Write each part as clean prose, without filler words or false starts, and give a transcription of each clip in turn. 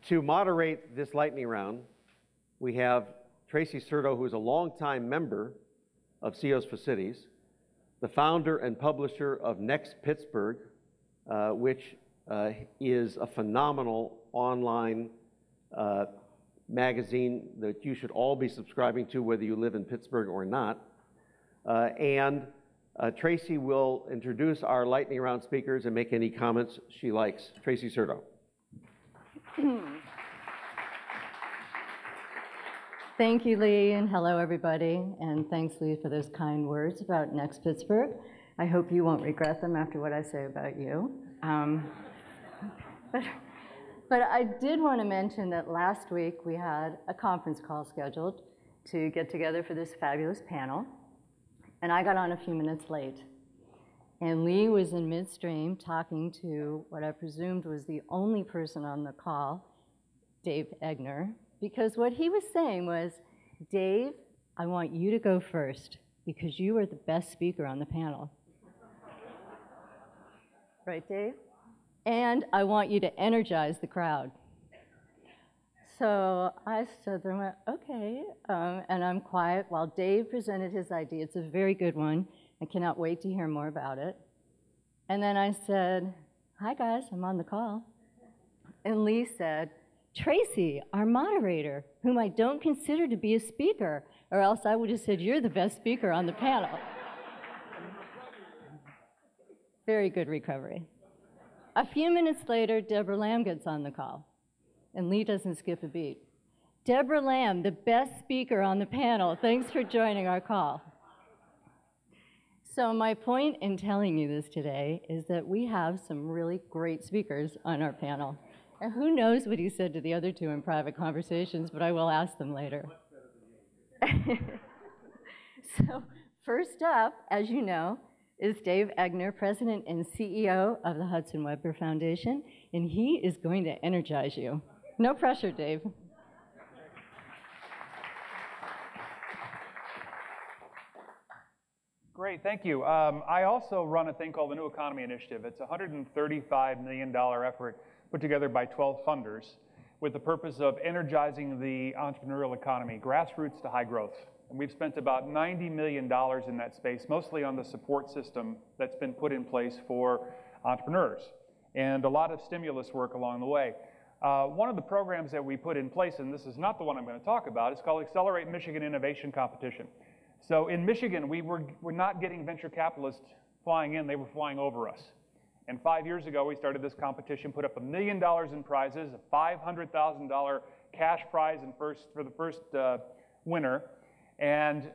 To moderate this lightning round, we have Tracy Serto, who is a longtime member of CEOs for Cities, the founder and publisher of Next Pittsburgh, which is a phenomenal online magazine that you should all be subscribing to, whether you live in Pittsburgh or not. Tracy will introduce our lightning round speakers and make any comments she likes. Tracy Serto. Thank you, Lee, and hello, everybody. And thanks, Lee, for those kind words about Next Pittsburgh. I hope you won't regret them after what I say about you. But I did want to mention that last week we had a conference call scheduled to get together for this fabulous panel, and I got on a few minutes late. And Lee was in midstream talking to what I presumed was the only person on the call, Dave Egner, because what he was saying was, Dave, I want you to go first because you are the best speaker on the panel. Right, Dave? And I want you to energize the crowd. So I stood there and went, okay, and I'm quiet while Dave presented his idea. It's a very good one. I cannot wait to hear more about it. And then I said, hi guys, I'm on the call. And Lee said, Tracy, our moderator, whom I don't consider to be a speaker, or else I would have said, you're the best speaker on the panel. Very good recovery. A few minutes later, Deborah Lamb gets on the call, and Lee doesn't skip a beat. Deborah Lamb, the best speaker on the panel, thanks for joining our call. So my point in telling you this today is that we have some really great speakers on our panel. And who knows what he said to the other two in private conversations, but I will ask them later. So first up, as you know, is Dave Egner, President and CEO of the Hudson Weber Foundation, and he is going to energize you. No pressure, Dave. Great, thank you. I also run a thing called the New Economy Initiative. It's a $135 million effort put together by 12 funders with the purpose of energizing the entrepreneurial economy, grassroots to high growth. And we've spent about $90 million in that space, mostly on the support system that's been put in place for entrepreneurs, and a lot of stimulus work along the way. One of the programs that we put in place, and this is not the one I'm going to talk about, is called Accelerate Michigan Innovation Competition. So in Michigan, we're not getting venture capitalists flying in, they were flying over us. And 5 years ago, we started this competition, put up $1 million in prizes, a $500,000 cash prize for the first winner. And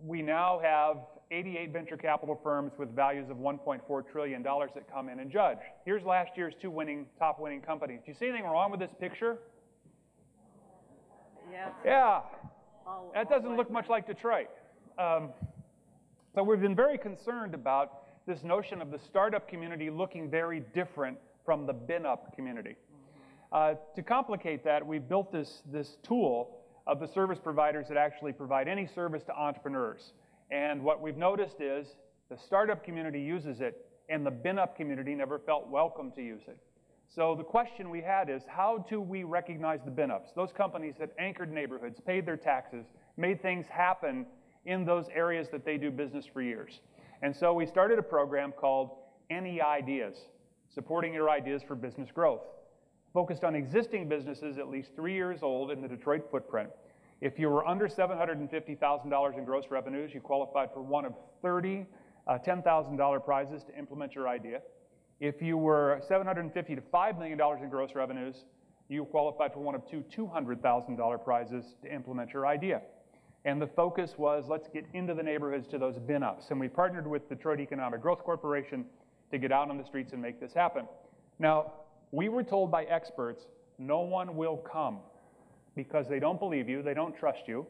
we now have 88 venture capital firms with values of $1.4 trillion that come in and judge. Here's last year's two top winning companies. Do you see anything wrong with this picture? Yes. Yeah. That doesn't look much like Detroit. So we've been very concerned about this notion of the startup community looking very different from the bin-up community. To complicate that, we've built this tool of the service providers that actually provide any service to entrepreneurs. And what we've noticed is the startup community uses it, and the bin-up community never felt welcome to use it. So the question we had is, how do we recognize the bin-ups, those companies that anchored neighborhoods, paid their taxes, made things happen in those areas that they do business for years? And so we started a program called Any Ideas, supporting your ideas for business growth, focused on existing businesses at least 3 years old in the Detroit footprint. If you were under $750,000 in gross revenues, you qualified for one of 30 $10,000 prizes to implement your idea. If you were $750,000 to $5 million in gross revenues, you qualified for one of two $200,000 prizes to implement your idea. And the focus was, let's get into the neighborhoods to those bin-ups. And we partnered with Detroit Economic Growth Corporation to get out on the streets and make this happen. Now, we were told by experts, no one will come because they don't believe you, they don't trust you.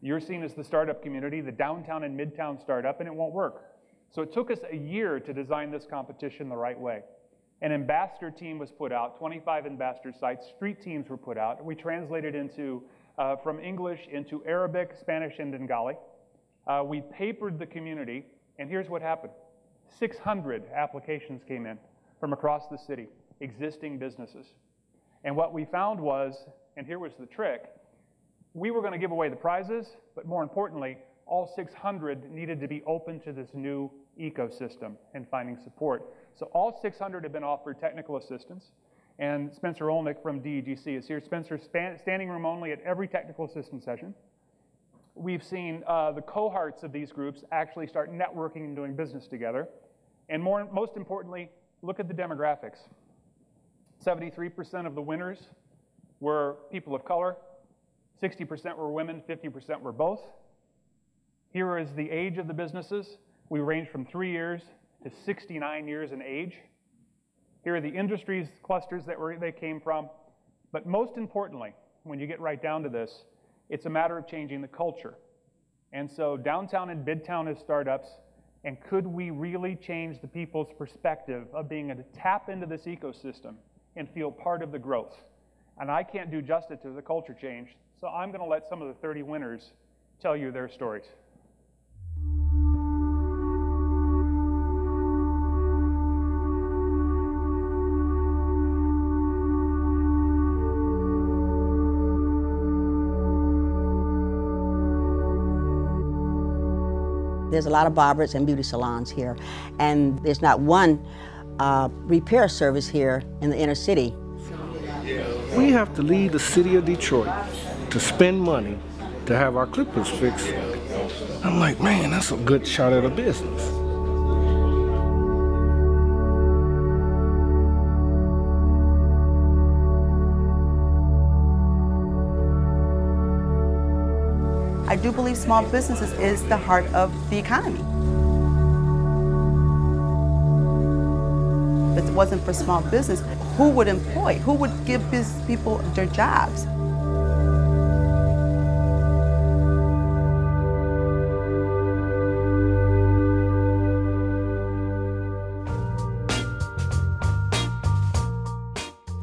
You're seen as the startup community, the downtown and midtown startup, and it won't work. So it took us a year to design this competition the right way. An ambassador team was put out, 25 ambassador sites, street teams were put out. We translated into, from English into Arabic, Spanish, and Bengali. We papered the community, and here's what happened. 600 applications came in from across the city, existing businesses. And what we found was, and here was the trick, we were going to give away the prizes, but more importantly, all 600 needed to be open to this new ecosystem and finding support. So all 600 have been offered technical assistance, and Spencer Olnick from DEGC is here. Spencer's standing room only at every technical assistance session. We've seen the cohorts of these groups actually start networking and doing business together. And most importantly, look at the demographics. 73% of the winners were people of color, 60% were women, 50% were both. Here is the age of the businesses. We range from 3 years to 69 years in age. Here are the industries clusters that they came from. But most importantly, when you get right down to this, it's a matter of changing the culture. And so downtown and midtown as startups, and could we really change the people's perspective of being able to tap into this ecosystem and feel part of the growth? And I can't do justice to the culture change, so I'm going to let some of the 30 winners tell you their stories. There's a lot of barbers and beauty salons here, and there's not one repair service here in the inner city. We have to leave the city of Detroit to spend money to have our clippers fixed. I'm like, man, that's a good shot at a business. I do believe small businesses is the heart of the economy. If it wasn't for small business, who would employ? Who would give business people their jobs?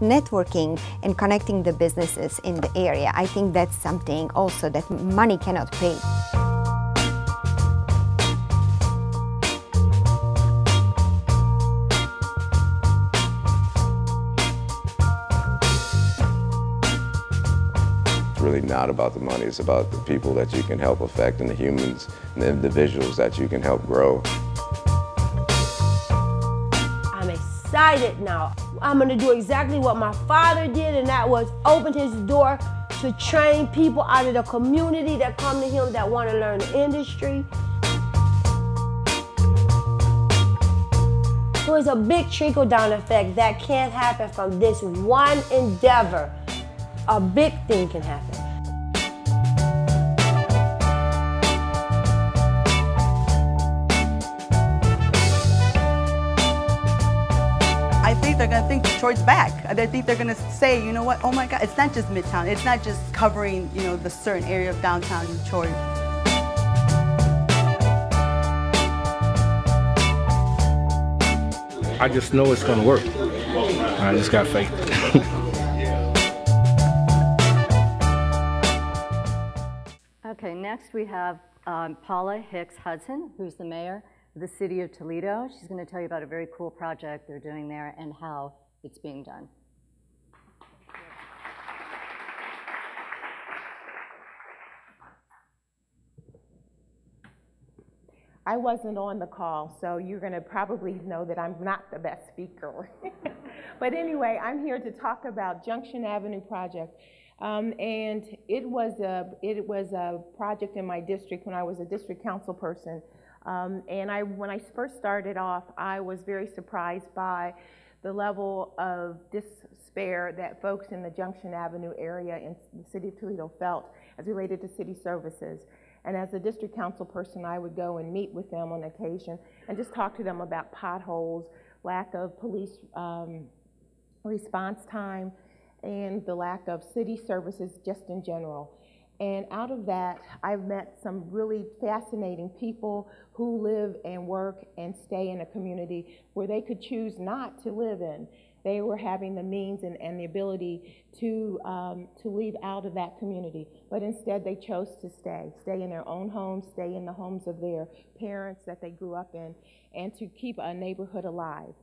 Networking and connecting the businesses in the area, I think that's something also that money cannot pay. It's really not about the money, it's about the people that you can help affect and the humans and the individuals that you can help grow. I'm excited now. I'm gonna do exactly what my father did, and that was open his door to train people out of the community that come to him that want to learn the industry. So it's a big trickle-down effect that can happen from this one endeavor. A big thing can happen. They're going to think Detroit's back. I think they're going to say, you know what, oh my God, it's not just Midtown. It's not just covering, you know, the certain area of downtown Detroit. I just know it's going to work. I just got faith. Okay, next we have Paula Hicks Hudson, who's the mayor of the city of Toledo. She's going to tell you about a very cool project they're doing there and how it's being done. I wasn't on the call, so you're going to probably know that I'm not the best speaker. But anyway, I'm here to talk about Junction Avenue project. And it was a project in my district when I was a district council person. And when I first started off, I was very surprised by the level of despair that folks in the Junction Avenue area in the city of Toledo felt as related to city services. And as a district council person, I would go and meet with them on occasion and just talk to them about potholes, lack of police response time, and the lack of city services just in general. And out of that, I've met some really fascinating people who live and work and stay in a community where they could choose not to live in. They were having the means and the ability to leave out of that community, but instead they chose to stay in their own homes, stay in the homes of their parents that they grew up in, and to keep a neighborhood alive.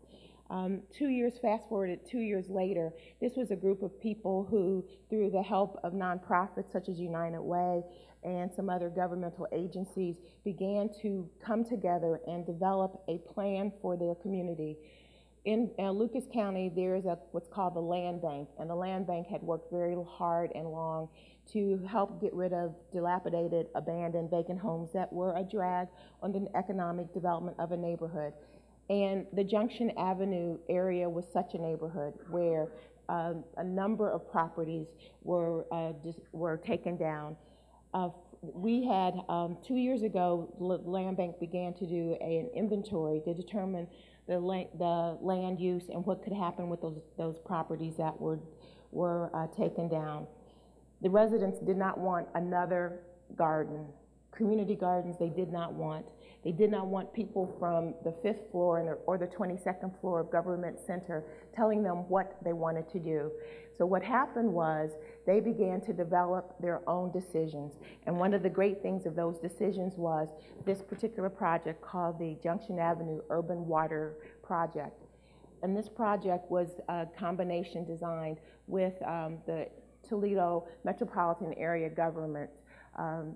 Fast forwarded 2 years later, this was a group of people who, through the help of nonprofits such as United Way and some other governmental agencies, began to come together and develop a plan for their community. In Lucas County, there is what's called the land bank, and the land bank had worked very hard and long to help get rid of dilapidated, abandoned, vacant homes that were a drag on the economic development of a neighborhood. And the Junction Avenue area was such a neighborhood where a number of properties were taken down. We had, 2 years ago, the land bank began to do an inventory to determine the land use and what could happen with those properties that were taken down. The residents did not want another garden. Community gardens they did not want. They did not want people from the 5th floor or the 22nd floor of Government Center telling them what they wanted to do. So what happened was they began to develop their own decisions. And one of the great things of those decisions was this particular project called the Junction Avenue Urban Water Project. And this project was a combination designed with the Toledo Metropolitan Area Government.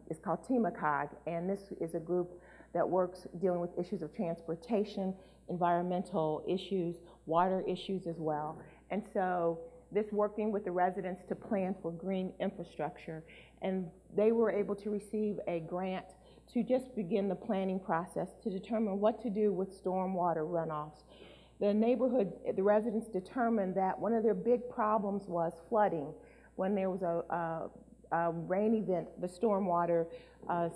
It's called TMACOG, and this is a group that works dealing with issues of transportation, environmental issues, water issues as well. And so this working with the residents to plan for green infrastructure, and they were able to receive a grant to just begin the planning process to determine what to do with stormwater runoffs. The neighborhood, the residents determined that one of their big problems was flooding. When there was a rain event, the stormwater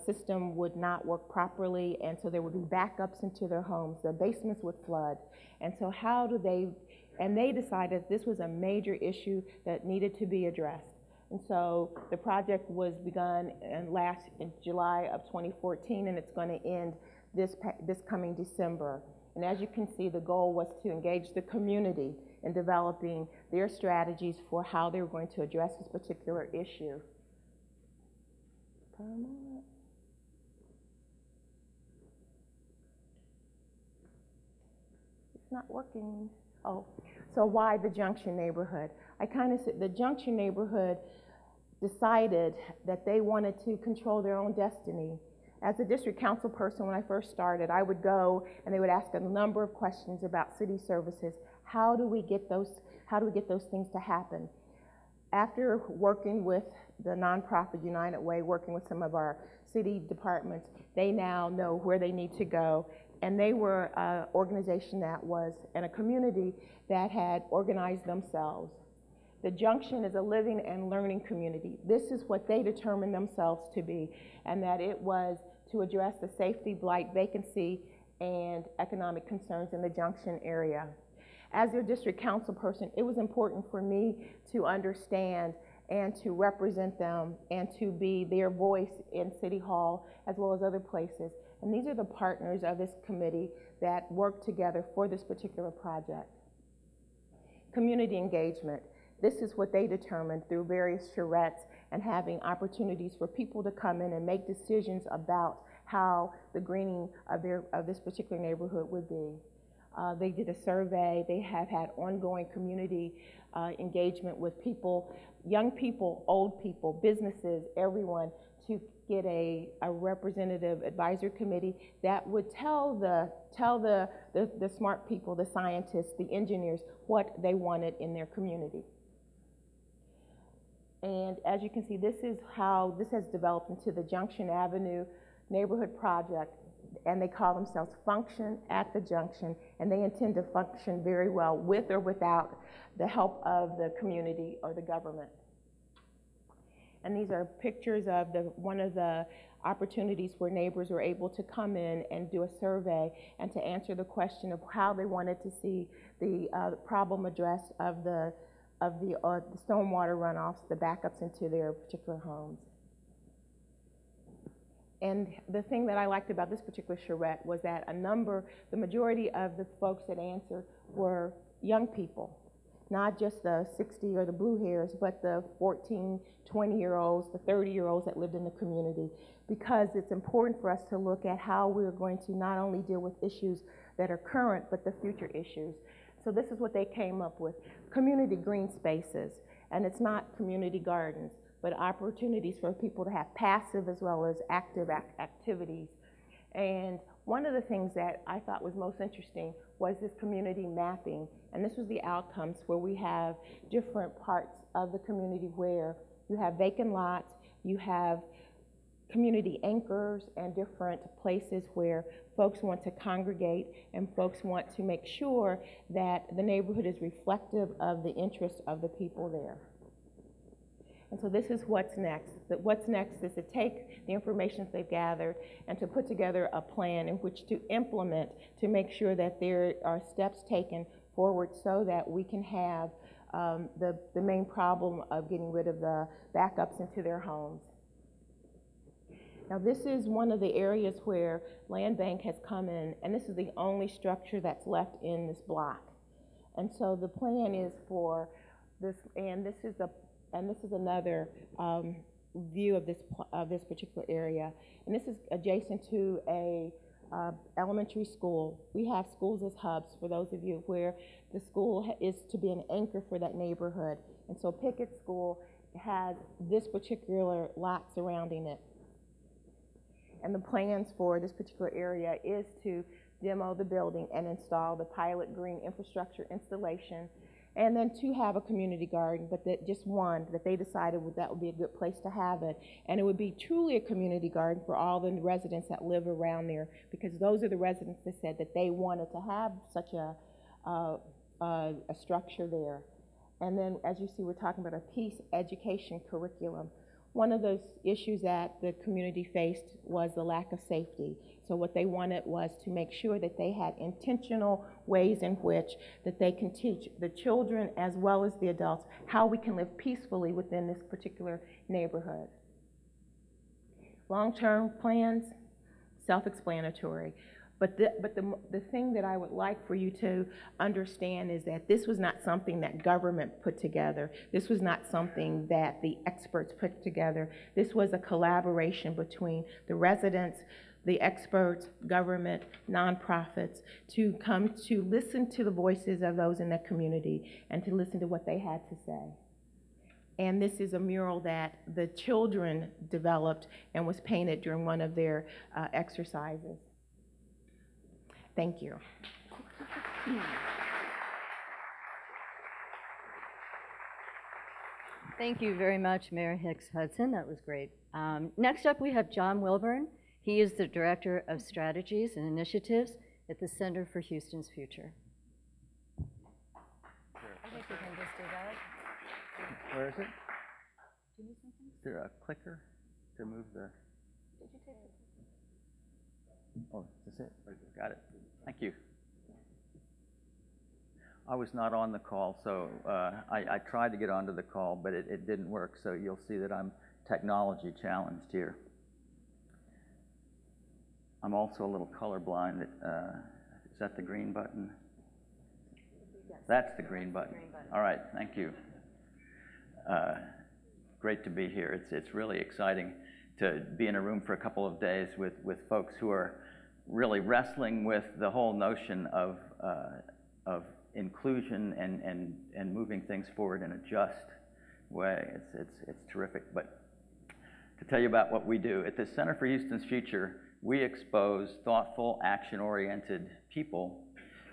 system would not work properly, and so there would be backups into their homes. Their basements would flood. And so they decided this was a major issue that needed to be addressed. And so the project was begun in July of 2014, and it's going to end this coming December. And as you can see, the goal was to engage the community in developing their strategies for how they were going to address this particular issue. It's not working. Oh, so why the Junction neighborhood? I kind of said the Junction neighborhood decided that they wanted to control their own destiny. As a district council person, when I first started, I would go and they would ask a number of questions about city services. How do we get those things to happen? After working with the nonprofit United Way, working with some of our city departments, they now know where they need to go. And they were an organization that was in a community that had organized themselves. The Junction is a living and learning community. This is what they determined themselves to be, and that it was to address the safety, blight, vacancy, and economic concerns in the Junction area. As their district council person, it was important for me to understand and to represent them and to be their voice in City Hall as well as other places. And these are the partners of this committee that work together for this particular project. Community engagement. This is what they determined through various charrettes and having opportunities for people to come in and make decisions about how the greening of this particular neighborhood would be. They did a survey. They have had ongoing community engagement with people, young people, old people, businesses, everyone, to get a representative advisory committee that would tell the smart people, the scientists, the engineers, what they wanted in their community. And as you can see, this is how this has developed into the Junction Avenue Neighborhood Project, and they call themselves Function at the Junction, and they intend to function very well with or without the help of the community or the government. And these are pictures of one of the opportunities where neighbors were able to come in and do a survey and to answer the question of how they wanted to see the problem addressed of the stormwater runoffs, the backups into their particular homes. And the thing that I liked about this particular charrette was that the majority of the folks that answered were young people, not just the 60 or the blue hairs, but the 14, 20-year-olds, the 30-year-olds that lived in the community, because it's important for us to look at how we're going to not only deal with issues that are current, but the future issues. So this is what they came up with: community green spaces. And it's not community gardens, but opportunities for people to have passive as well as active activities. And one of the things that I thought was most interesting was this community mapping. And this was the outcomes, where we have different parts of the community where you have vacant lots, you have community anchors, and different places where folks want to congregate and folks want to make sure that the neighborhood is reflective of the interests of the people there. And so this is what's next. What's next is to take the information they've gathered and to put together a plan in which to implement, to make sure that there are steps taken forward so that we can have the main problem of getting rid of the backups into their homes. Now this is one of the areas where Land Bank has come in, and this is the only structure that's left in this block. And so the plan is for this, and this is another view of this particular area. And this is adjacent to a elementary school. We have schools as hubs, for those of you where the school is to be an anchor for that neighborhood. And so Pickett School has this particular lot surrounding it. And the plans for this particular area is to demo the building and install the pilot green infrastructure installation, and then to have a community garden, but that just one, that they decided that would be a good place to have it. And it would be truly a community garden for all the residents that live around there, because those are the residents that said that they wanted to have such a structure there. And then, as you see, we're talking about a peace education curriculum. One of those issues that the community faced was the lack of safety. So what they wanted was to make sure that they had intentional ways in which that they can teach the children as well as the adults how we can live peacefully within this particular neighborhood. Long-term plans, self-explanatory. But the thing that I would like for you to understand is that this was not something that government put together. This was not something that the experts put together. This was a collaboration between the residents, the experts, government, nonprofits, to come to listen to the voices of those in the community and to listen to what they had to say. And this is a mural that the children developed and was painted during one of their exercises. Thank you. Thank you very much, Mayor Hicks Hudson. That was great. Next up, we have John Wilburn. He is the Director of Strategies and Initiatives at the Center for Houston's Future. I think we can just do that. Where is it? Do you need something? Is there a clicker to move the? Did you take it? Oh, is this it? Got it. Thank you. I was not on the call, so I tried to get onto the call, but it didn't work, so you'll see that I'm technology challenged here. I'm also a little colorblind. Is that the green button? Yes. That's the green button. All right, thank you. Great to be here. It's really exciting to be in a room for a couple of days with folks who are really wrestling with the whole notion of inclusion and moving things forward in a just way. It's terrific. But to tell you about what we do, at the Center for Houston's Future, we expose thoughtful, action-oriented people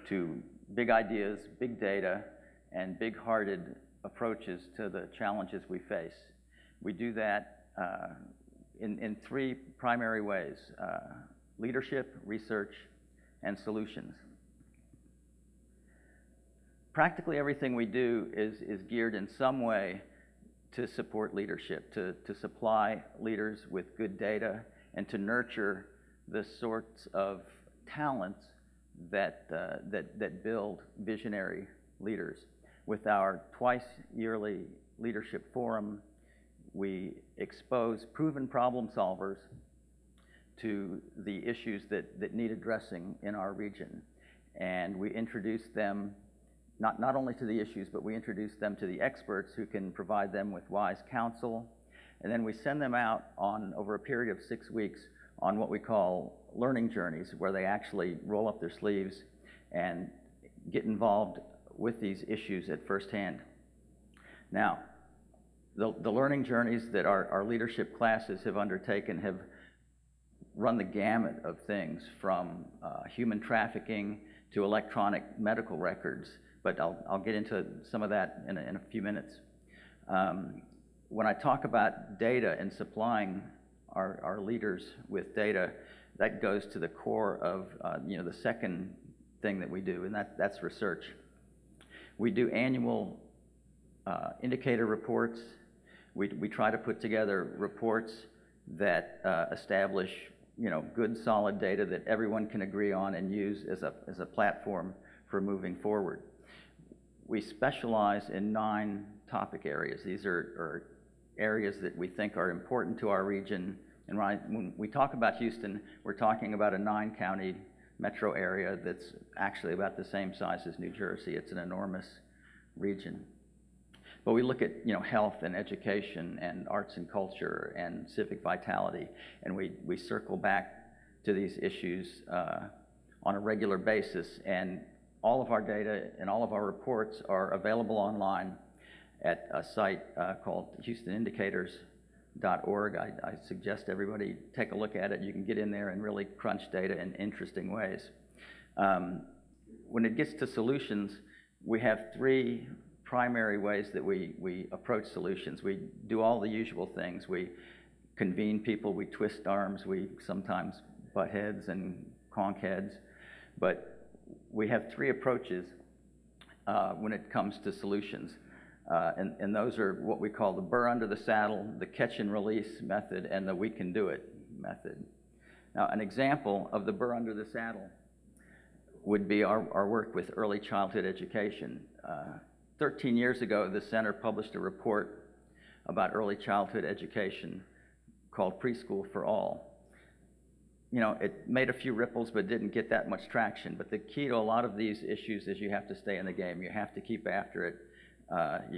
to big ideas, big data, and big-hearted approaches to the challenges we face. We do that in three primary ways: leadership, research, and solutions. Practically everything we do is geared in some way to support leadership, to supply leaders with good data, and to nurture the sorts of talents that build visionary leaders. With our twice-yearly leadership forum, we expose proven problem solvers to the issues that need addressing in our region. And we introduce them not only to the issues, but we introduce them to the experts who can provide them with wise counsel. And then we send them out over a period of 6 weeks on what we call learning journeys, where they actually roll up their sleeves and get involved with these issues at firsthand. Now, the learning journeys that our leadership classes have undertaken have run the gamut of things from human trafficking to electronic medical records, but I'll get into some of that in a few minutes. When I talk about data and supplying our leaders with data, that goes to the core of the second thing that we do, and that's research. We do annual indicator reports. We try to put together reports that establish good solid data that everyone can agree on and use as a platform for moving forward. We specialize in 9 topic areas. These are areas that we think are important to our region. And when we talk about Houston, we're talking about a 9-county metro area that's actually about the same size as New Jersey. It's an enormous region. But we look at health and education and arts and culture and civic vitality, and we circle back to these issues on a regular basis. And all of our data and all of our reports are available online at a site called HoustonIndicators.org. I suggest everybody take a look at it. You can get in there and really crunch data in interesting ways. When it gets to solutions, we have 3 primary ways that we approach solutions. We do all the usual things. We convene people, we twist arms, we sometimes butt heads and conk heads, but we have 3 approaches when it comes to solutions. And those are what we call the burr under the saddle, the catch and release method, and the we can do it method. Now, an example of the burr under the saddle would be our work with early childhood education. 13 years ago, the center published a report about early childhood education called Preschool for All. It made a few ripples but didn't get that much traction. But the key to a lot of these issues is you have to stay in the game. You have to keep after it.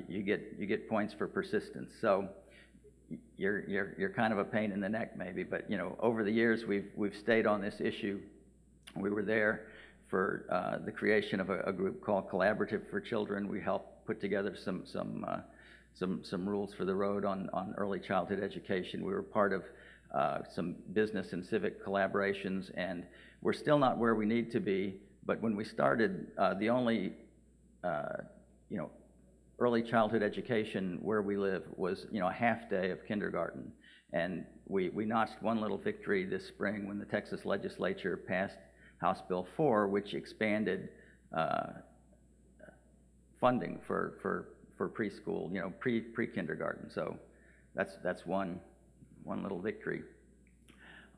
You get points for persistence. So you're kind of a pain in the neck maybe, but over the years we've stayed on this issue. We were there for the creation of a group called Collaborative for Children. We helped put together some rules for the road on early childhood education. We were part of some business and civic collaborations, and we're still not where we need to be. But when we started, the only early childhood education where we live was a half day of kindergarten, and we notched one little victory this spring when the Texas legislature passed House Bill 4, which expanded funding for preschool, pre-kindergarten. So that's one little victory.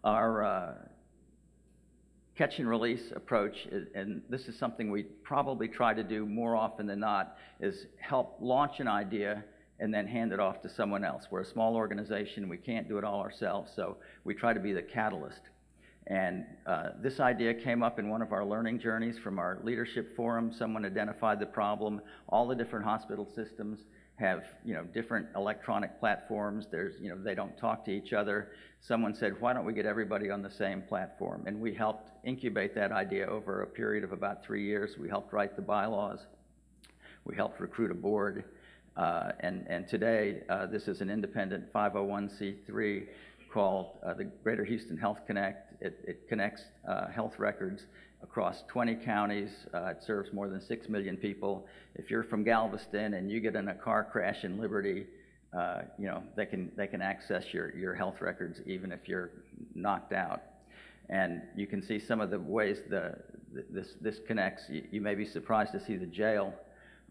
Our catch and release approach, and this is something we probably try to do more often than not, is help launch an idea and then hand it off to someone else. We're a small organization, we can't do it all ourselves, so we try to be the catalyst. And this idea came up in one of our learning journeys from our leadership forum. Someone identified the problem. All the different hospital systems have different electronic platforms. They don't talk to each other. Someone said, why don't we get everybody on the same platform? And we helped incubate that idea over a period of about 3 years. We helped write the bylaws. We helped recruit a board. And today, this is an independent 501c3 called the Greater Houston Health Connect. It connects health records across 20 counties. It serves more than 6 million people. If you're from Galveston and you get in a car crash in Liberty, they can access your health records even if you're knocked out. And you can see some of the ways this connects. You may be surprised to see the jail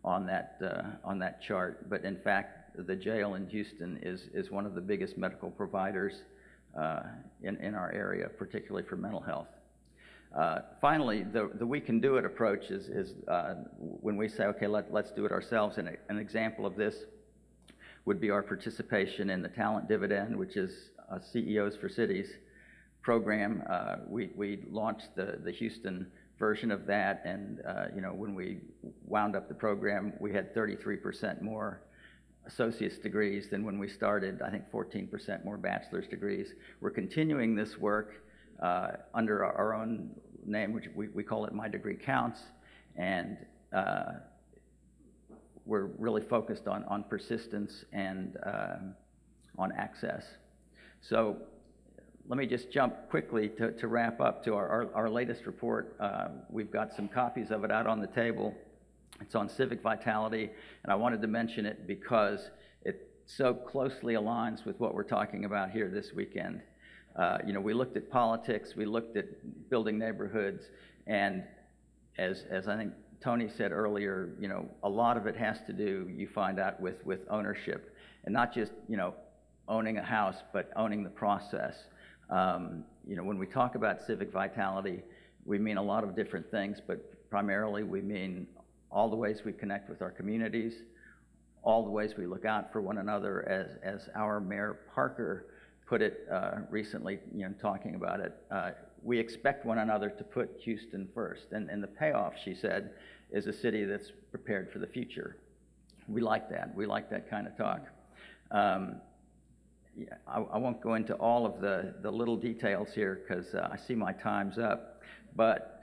on that chart, but in fact, the jail in Houston is one of the biggest medical providers in our area, particularly for mental health. Finally, the we can do it approach is when we say, okay, let's do it ourselves. And an example of this would be our participation in the Talent Dividend, which is a CEOs for Cities program. We launched the Houston version of that, and when we wound up the program, we had 33% more associate's degrees than when we started. I think 14% more bachelor's degrees. We're continuing this work under our own name, which we call it My Degree Counts, and we're really focused on persistence and on access. So let me just jump quickly to wrap up to our latest report. We've got some copies of it out on the table. It's on civic vitality, and I wanted to mention it because it so closely aligns with what we're talking about here this weekend. You know, we looked at politics, we looked at building neighborhoods, and as I think Tony said earlier, you know, a lot of it has to do, you find out, with ownership, and not just, you know, owning a house, but owning the process. You know, when we talk about civic vitality, we mean a lot of different things, but primarily we mean all the ways we connect with our communities, all the ways we look out for one another, as our Mayor Parker put it recently, you know, talking about it. We expect one another to put Houston first, and the payoff, she said, is a city that's prepared for the future. We like that. We like that kind of talk. Yeah, I won't go into all of the little details here because I see my time's up, but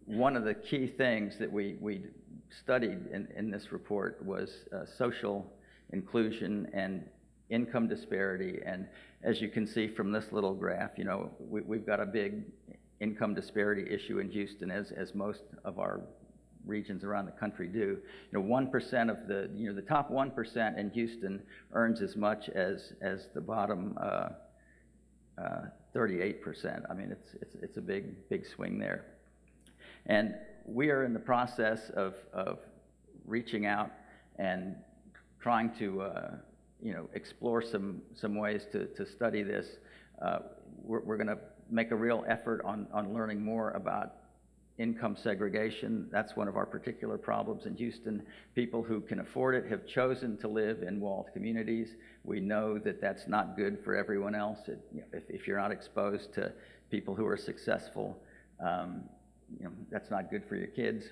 one of the key things that we studied in this report was social inclusion and income disparity. And as you can see from this little graph, you know, we've got a big income disparity issue in Houston, as most of our regions around the country do. You know, 1% of the top 1% in Houston earns as much as the bottom 38%. I mean, it's a big swing there. And we are in the process of reaching out and trying to explore some ways to study this. We're going to make a real effort on learning more about income segregation. That's one of our particular problems in Houston. People who can afford it have chosen to live in walled communities. We know that that's not good for everyone else. If you're not exposed to people who are successful, that's not good for your kids.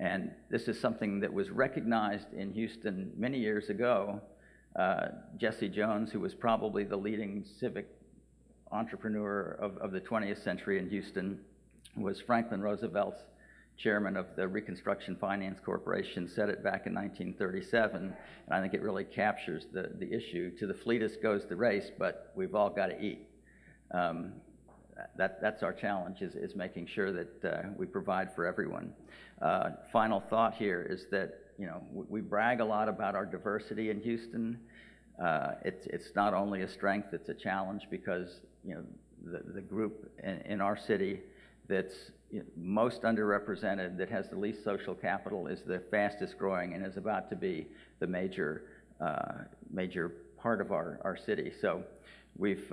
And this is something that was recognized in Houston many years ago. Jesse Jones, who was probably the leading civic entrepreneur of the 20th century in Houston, was Franklin Roosevelt's chairman of the Reconstruction Finance Corporation, said it back in 1937, and I think it really captures the issue. To the fleetest goes the race, but we've all got to eat. That's our challenge, is making sure that we provide for everyone. Final thought here is that, we brag a lot about our diversity in Houston. It's not only a strength, it's a challenge, because the group in our city that's most underrepresented, that has the least social capital, is the fastest growing and is about to be the major part of our city. So we've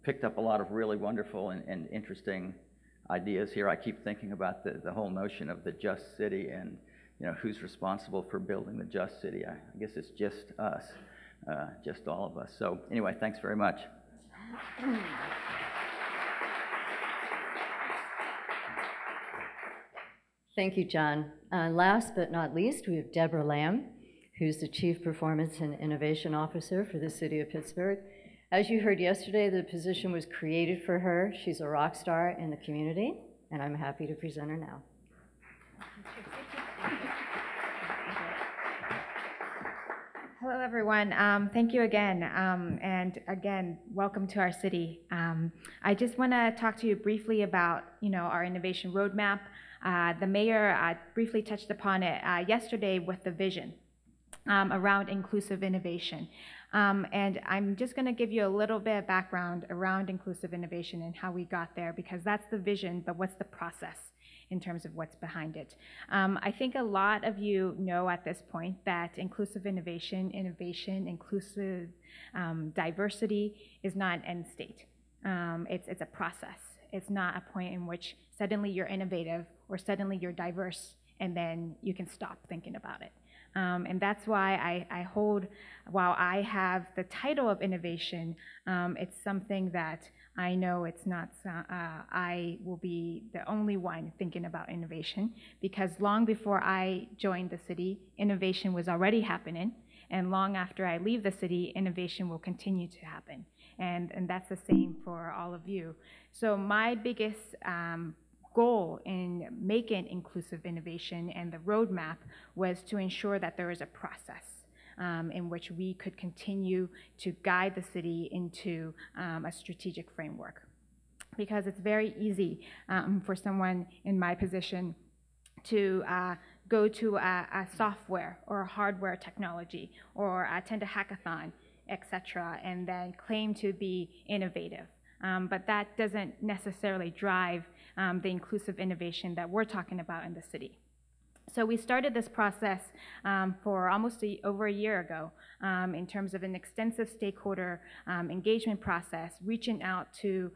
picked up a lot of really wonderful and interesting ideas here. I keep thinking about the whole notion of the just city, and who's responsible for building the just city. I guess it's just us, just all of us. So anyway, thanks very much. Thank you, John. Last but not least, we have Deborah Lamb, who's the Chief Performance and Innovation Officer for the City of Pittsburgh. As you heard yesterday, the position was created for her. She's a rock star in the community, and I'm happy to present her now. Hello, everyone. Thank you again. And again, welcome to our city. I just want to talk to you briefly about, our innovation roadmap. The mayor briefly touched upon it yesterday with the vision around inclusive innovation. And I'm just going to give you a little bit of background around inclusive innovation and how we got there, because that's the vision, but what's the process in terms of what's behind it. I think a lot of you know at this point that inclusive innovation, inclusive diversity is not an end state. It's a process. It's not a point in which suddenly you're innovative or suddenly you're diverse and then you can stop thinking about it. And that's why I hold, while I have the title of innovation, it's something that I know it's not, I will be the only one thinking about innovation, because long before I joined the city, innovation was already happening, and long after I leave the city, innovation will continue to happen. And that's the same for all of you. So my biggest goal in making inclusive innovation and the roadmap was to ensure that there is a process in which we could continue to guide the city into a strategic framework. Because it's very easy for someone in my position to go to a software or a hardware technology or attend a hackathon, etc., and then claim to be innovative. But that doesn't necessarily drive the inclusive innovation that we're talking about in the city. So we started this process for almost over a year ago in terms of an extensive stakeholder engagement process, reaching out to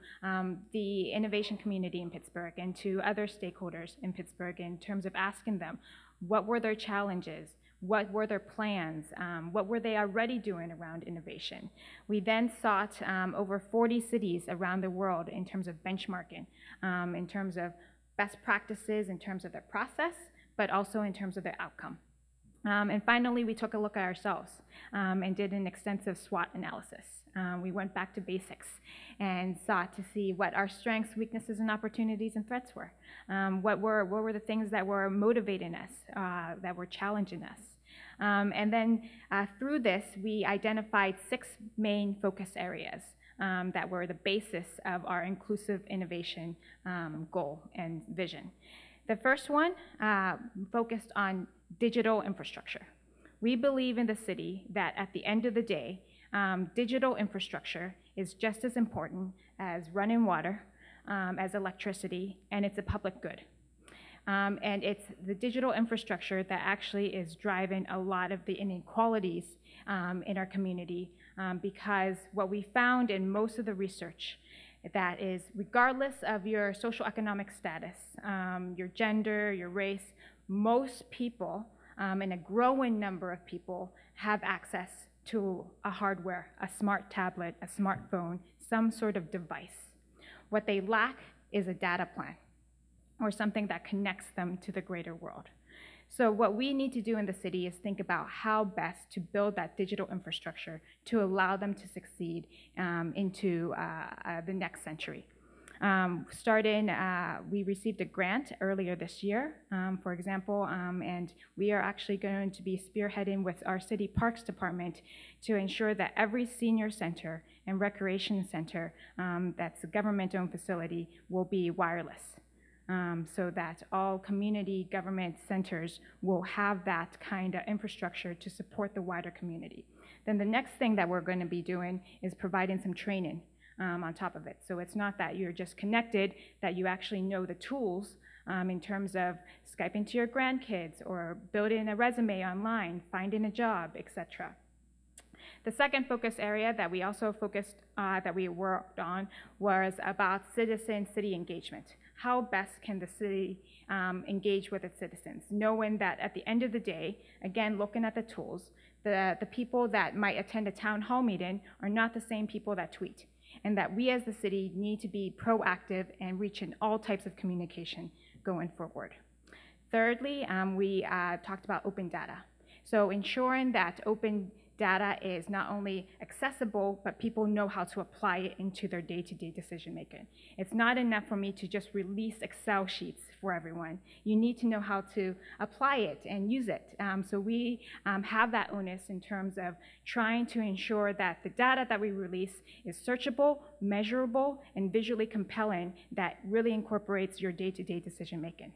the innovation community in Pittsburgh and to other stakeholders in Pittsburgh in terms of asking them what were their challenges, what were their plans, what were they already doing around innovation. We then sought over 40 cities around the world in terms of benchmarking, in terms of best practices, in terms of their process, but also in terms of their outcome. And finally, we took a look at ourselves and did an extensive SWOT analysis. We went back to basics and sought to see what our strengths, weaknesses, and opportunities and threats were. What were the things that were motivating us, that were challenging us. And then through this, we identified 6 main focus areas that were the basis of our inclusive innovation goal and vision. The first one focused on digital infrastructure. We believe in the city that at the end of the day, digital infrastructure is just as important as running water, as electricity, and it's a public good. And it's the digital infrastructure that actually is driving a lot of the inequalities in our community, because what we found in most of the research that is, regardless of your social economic status, your gender, your race, most people, and a growing number of people, have access to a hardware, a smart tablet, a smartphone, some sort of device. What they lack is a data plan or something that connects them to the greater world. So what we need to do in the city is think about how best to build that digital infrastructure to allow them to succeed into the next century. We received a grant earlier this year, for example, and we are actually going to be spearheading with our city parks department to ensure that every senior center and recreation center that's a government-owned facility will be wireless. So that all community government centers will have that kind of infrastructure to support the wider community. Then the next thing that we're going to be doing is providing some training on top of it. So it's not that you're just connected, that you actually know the tools in terms of Skyping to your grandkids or building a resume online, finding a job, etc. The second focus area that we also that we worked on was about city engagement. How best can the city engage with its citizens, knowing that at the end of the day, again, looking at the tools, the people that might attend a town hall meeting are not the same people that tweet, and that we as the city need to be proactive and reach in all types of communication going forward. Thirdly, we talked about open data. So ensuring that open data is not only accessible, but people know how to apply it into their day-to-day decision making. It's not enough for me to just release Excel sheets for everyone. You need to know how to apply it and use it. So we have that onus in terms of trying to ensure that the data that we release is searchable, measurable, and visually compelling, that really incorporates your day-to-day decision making.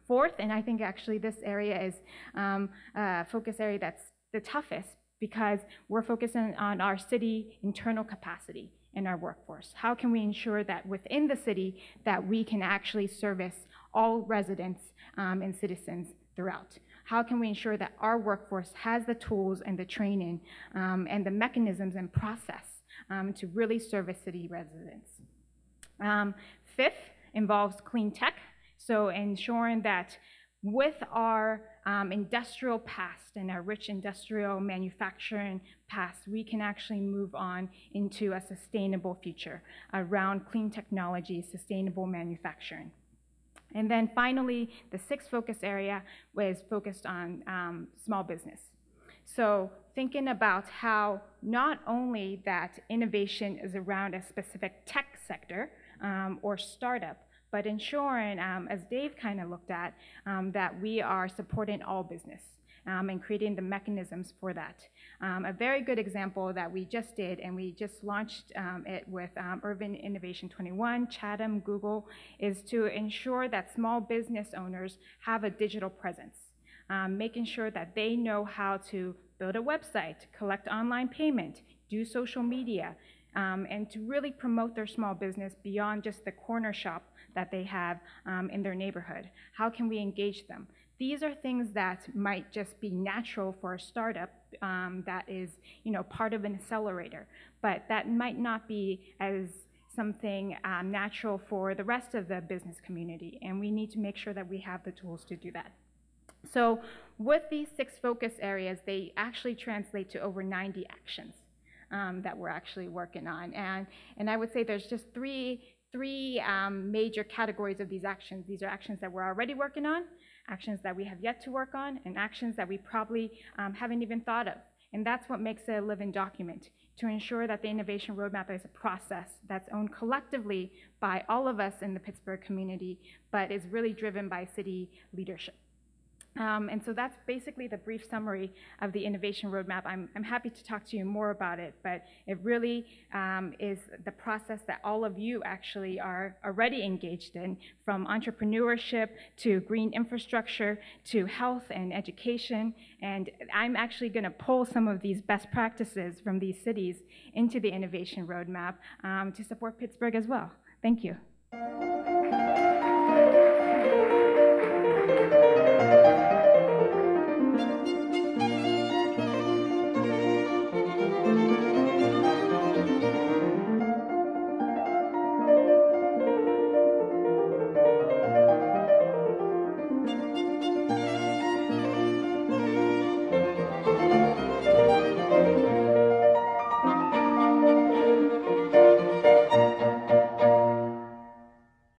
Fourth, and I think actually this area is a focus area that's the toughest, because we're focusing on our city internal capacity in our workforce. How can we ensure that within the city that we can actually service all residents and citizens throughout? How can we ensure that our workforce has the tools and the training and the mechanisms and process to really service city residents? Fifth involves clean tech. So ensuring that with our industrial past and our rich industrial manufacturing past, we can actually move on into a sustainable future around clean technology, sustainable manufacturing. And then finally, the sixth focus area was focused on small business. So thinking about how not only that innovation is around a specific tech sector or startup, but ensuring, as Dave kind of looked at, that we are supporting all business. And creating the mechanisms for that. A very good example that we just did, and we just launched it with Urban Innovation 21, Chatham, Google, is to ensure that small business owners have a digital presence, making sure that they know how to build a website, collect online payment, do social media, and to really promote their small business beyond just the corner shop that they have in their neighborhood. How can we engage them? These are things that might just be natural for a startup that is, part of an accelerator, but that might not be as something natural for the rest of the business community, and we need to make sure that we have the tools to do that. So with these 6 focus areas, they actually translate to over 90 actions that we're actually working on, and I would say there's just three major categories of these actions. These are actions that we're already working on, actions that we have yet to work on, and actions that we probably haven't even thought of. And that's what makes it a living document, to ensure that the innovation roadmap is a process that's owned collectively by all of us in the Pittsburgh community, but is really driven by city leadership. And so that's basically the brief summary of the innovation roadmap. I'm happy to talk to you more about it, but it really is the process that all of you actually are already engaged in, from entrepreneurship to green infrastructure to health and education. And I'm actually going to pull some of these best practices from these cities into the innovation roadmap to support Pittsburgh as well. Thank you.